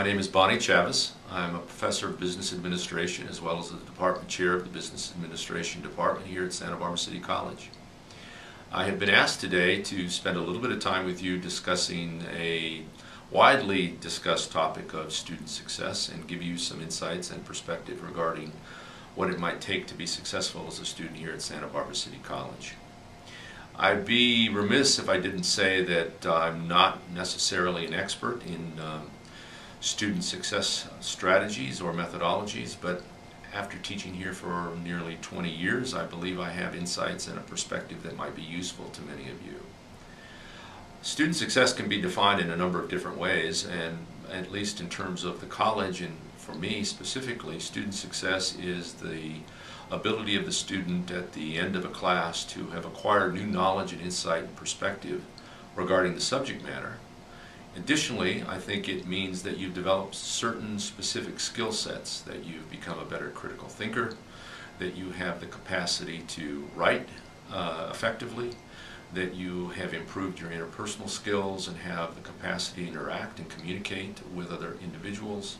name is Bonnie Chavez. I'm a professor of business administration as well as the department chair of the business administration department here at Santa Barbara City College. I have been asked today to spend a little bit of time with you discussing a widely discussed topic of student success and give you some insights and perspective regarding what it might take to be successful as a student here at Santa Barbara City College. I'd be remiss if I didn't say that I'm not necessarily an expert in student success strategies or methodologies, but after teaching here for nearly 20 years, I believe I have insights and a perspective that might be useful to many of you. Student success can be defined in a number of different ways, and at least in terms of the college, and for me specifically, student success is the ability of the student at the end of a class to have acquired new knowledge and insight and perspective regarding the subject matter. Additionally, I think it means that you've developed certain specific skill sets, that you've become a better critical thinker, that you have the capacity to write effectively, that you have improved your interpersonal skills and have the capacity to interact and communicate with other individuals,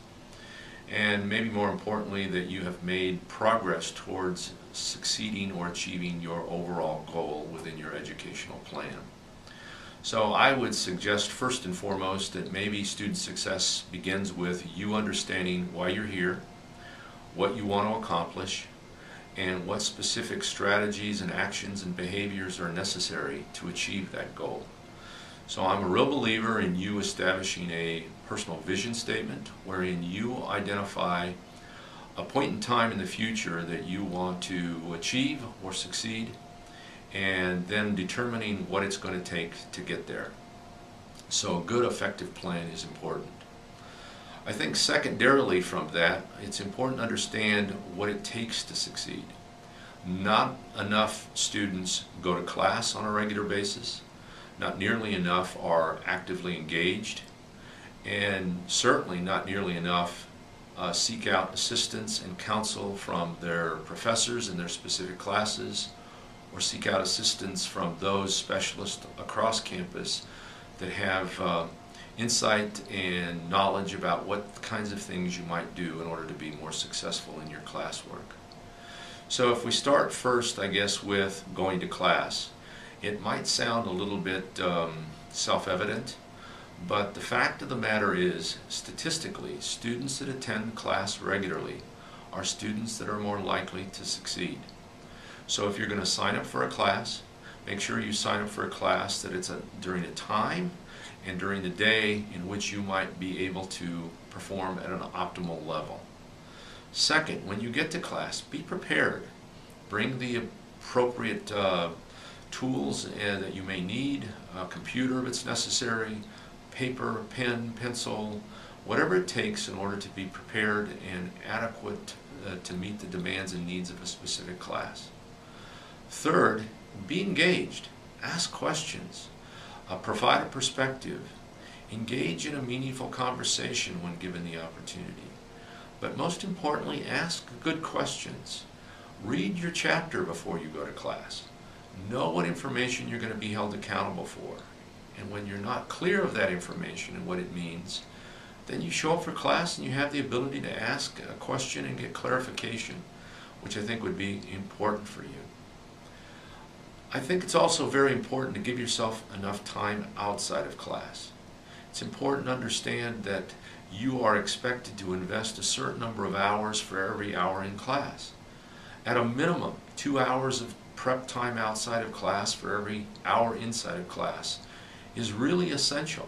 and maybe more importantly that you have made progress towards succeeding or achieving your overall goal within your educational plan. So I would suggest first and foremost that maybe student success begins with you understanding why you're here, what you want to accomplish, and what specific strategies and actions and behaviors are necessary to achieve that goal. So I'm a real believer in you establishing a personal vision statement wherein you identify a point in time in the future that you want to achieve or succeed, and then determining what it's going to take to get there. So a good effective plan is important. I think secondarily from that, it's important to understand what it takes to succeed. Not enough students go to class on a regular basis. Not nearly enough are actively engaged, and certainly not nearly enough seek out assistance and counsel from their professors in their specific classes, or seek out assistance from those specialists across campus that have insight and knowledge about what kinds of things you might do in order to be more successful in your classwork. So if we start first, I guess, with going to class, it might sound a little bit self-evident, but the fact of the matter is, statistically, students that attend class regularly are students that are more likely to succeed. So if you're going to sign up for a class, make sure you sign up for a class that it's during a time and during the day in which you might be able to perform at an optimal level. Second, when you get to class, be prepared. Bring the appropriate tools that you may need, a computer if it's necessary, paper, pen, pencil, whatever it takes in order to be prepared and adequate to meet the demands and needs of a specific class. Third, be engaged. Ask questions. Provide a perspective. Engage in a meaningful conversation when given the opportunity. But most importantly, ask good questions. Read your chapter before you go to class. Know what information you're going to be held accountable for. And when you're not clear of that information and what it means, then you show up for class and you have the ability to ask a question and get clarification, which I think would be important for you. I think it's also very important to give yourself enough time outside of class. It's important to understand that you are expected to invest a certain number of hours for every hour in class. At a minimum, 2 hours of prep time outside of class for every hour inside of class is really essential.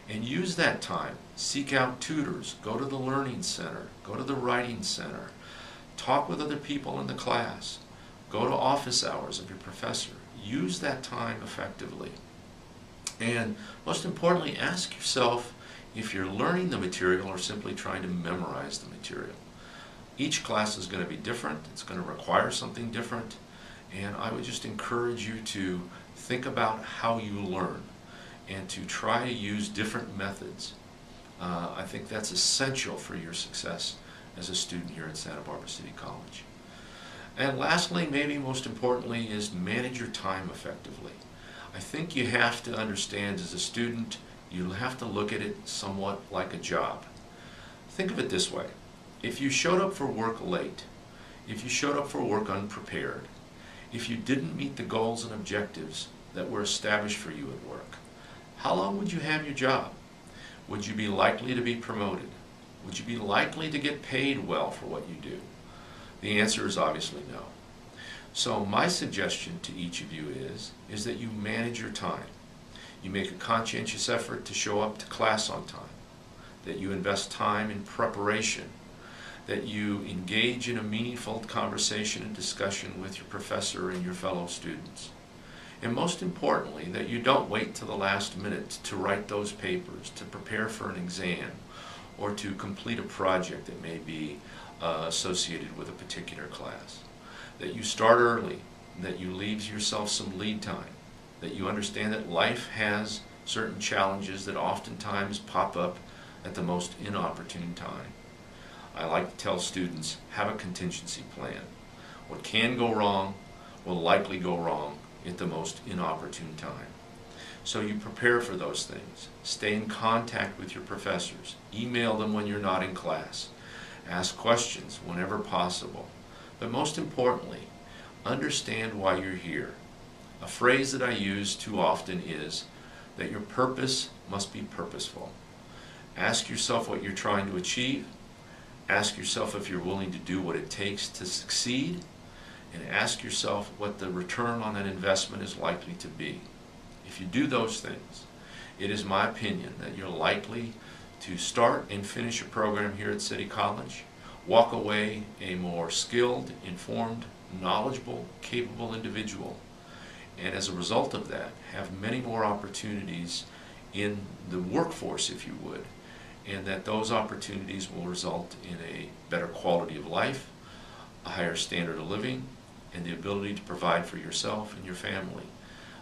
And use that time. Seek out tutors, go to the learning center, go to the writing center, talk with other people in the class, go to office hours of your professor. Use that time effectively. And most importantly, ask yourself if you're learning the material or simply trying to memorize the material. Each class is going to be different. It's going to require something different. And I would just encourage you to think about how you learn and to try to use different methods. I think that's essential for your success as a student here at Santa Barbara City College. And lastly, maybe most importantly, is manage your time effectively. I think you have to understand as a student, you have to look at it somewhat like a job. Think of it this way. If you showed up for work late, if you showed up for work unprepared, if you didn't meet the goals and objectives that were established for you at work, how long would you have your job? Would you be likely to be promoted? Would you be likely to get paid well for what you do? The answer is obviously no. So my suggestion to each of you is that you manage your time. You make a conscientious effort to show up to class on time, that you invest time in preparation, that you engage in a meaningful conversation and discussion with your professor and your fellow students. And most importantly, that you don't wait till the last minute to write those papers, to prepare for an exam, or to complete a project that may be associated with a particular class. That you start early, that you leave yourself some lead time, that you understand that life has certain challenges that oftentimes pop up at the most inopportune time. I like to tell students, have a contingency plan. What can go wrong will likely go wrong at the most inopportune time. So you prepare for those things. Stay in contact with your professors. Email them when you're not in class. Ask questions whenever possible. But most importantly, understand why you're here. A phrase that I use too often is that your purpose must be purposeful. Ask yourself what you're trying to achieve. Ask yourself if you're willing to do what it takes to succeed. And ask yourself what the return on that investment is likely to be. If you do those things, it is my opinion that you're likely to start and finish a program here at City College, walk away a more skilled, informed, knowledgeable, capable individual, and as a result of that, have many more opportunities in the workforce, if you would, and that those opportunities will result in a better quality of life, a higher standard of living, and the ability to provide for yourself and your family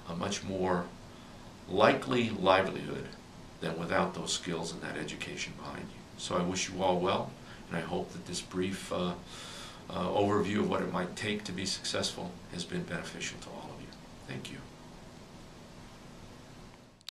a much more likely livelihood than without those skills and that education behind you. So I wish you all well, and I hope that this brief overview of what it might take to be successful has been beneficial to all of you. Thank you.